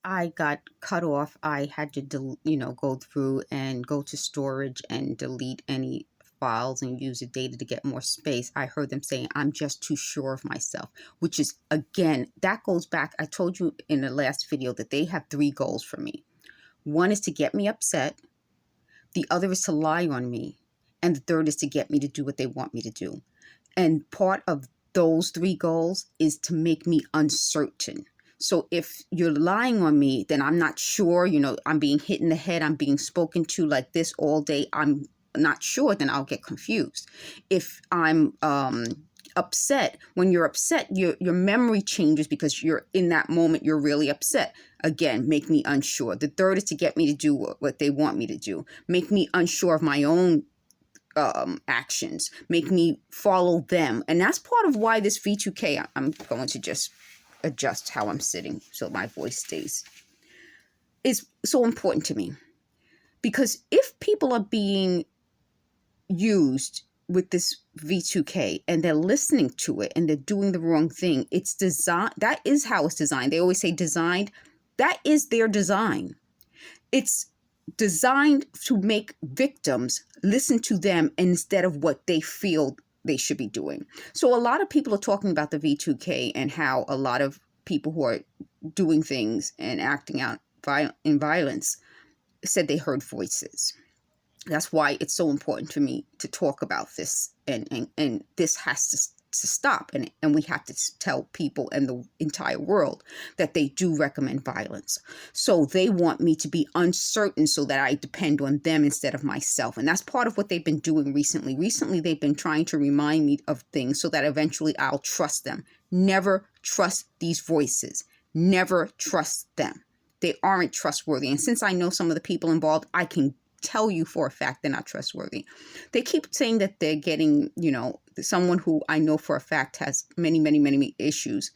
I got cut off. I had to, go through and go to storage and delete any files and use the data to get more space. I heard them saying, I'm just too sure of myself, which is, again, that goes back. I told you in the last video that they have 3 goals for me. One is to get me upset. The other is to lie on me. And the third is to get me to do what they want me to do. And part of those 3 goals is to make me uncertain. So if you're lying on me, then I'm not sure, I'm being hit in the head, I'm being spoken to like this all day, I'm not sure, then I'll get confused. If I'm upset, when you're upset, your memory changes because you're in that moment, you're really upset. Again, make me unsure. The third is to get me to do what they want me to do. Make me unsure of my own actions, make me follow them. And that's part of why this V2k, I'm going to just adjust how I'm sitting so my voice stays, is so important to me. Because if people are being used with this V2k and they're listening to it and they're doing the wrong thing, it's designed, that is how it's designed. They always say designed, that is their design. It's designed to make victims listen to them instead of what they feel they should be doing. So a lot of people are talking about the V2k and how a lot of people who are doing things and acting out in violence said they heard voices. That's why it's so important for me to talk about this, and this has to stop, and we have to tell people and the entire world that they do recommend violence. So they want me to be uncertain so that I depend on them instead of myself. And that's part of what they've been doing recently. Recently, they've been trying to remind me of things so that eventually I'll trust them. Never trust these voices. Never trust them. They aren't trustworthy. And since I know some of the people involved, I can tell you for a fact they're not trustworthy. They keep saying that they're getting, someone who I know for a fact has many, many, many issues.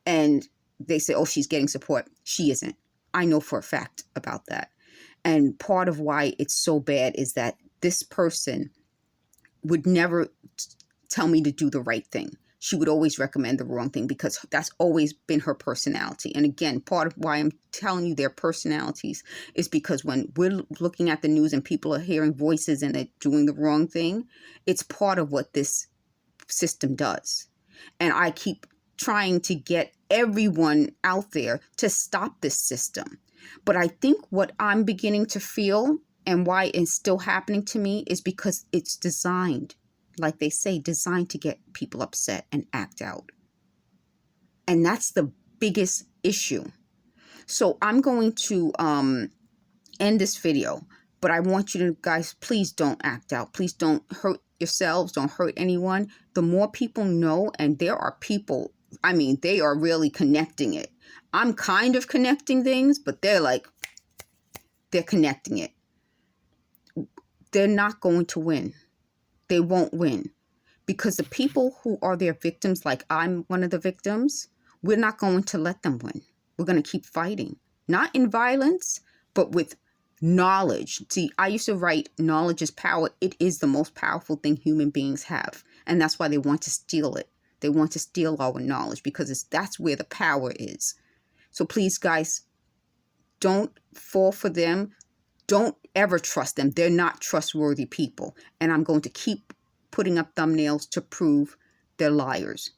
And they say, oh, she's getting support. She isn't. I know for a fact about that. And part of why it's so bad is that this person would never tell me to do the right thing. She would always recommend the wrong thing because that's always been her personality. And again, part of why I'm telling you their personalities is because when we're looking at the news and people are hearing voices and they're doing the wrong thing, it's part of what this system does. And I keep trying to get everyone out there to stop this system. But I think what I'm beginning to feel and why it's still happening to me is because it's designed, like they say, designed to get people upset and act out. And that's the biggest issue. So I'm going to end this video, but I want you to guys, please don't act out. Please don't hurt yourselves. Don't hurt anyone. The more people know, and there are people, they are really connecting it. I'm kind of connecting things, but they're connecting it. They're not going to win. They won't win because the people who are their victims, like I'm one of the victims, we're not going to let them win. We're going to keep fighting, not in violence, but with knowledge. See, I used to write, knowledge is power. It is the most powerful thing human beings have. And that's why they want to steal it. They want to steal our knowledge because that's where the power is. So please, guys, don't fall for them. Don't ever trust them. They're not trustworthy people. And I'm going to keep putting up thumbnails to prove they're liars.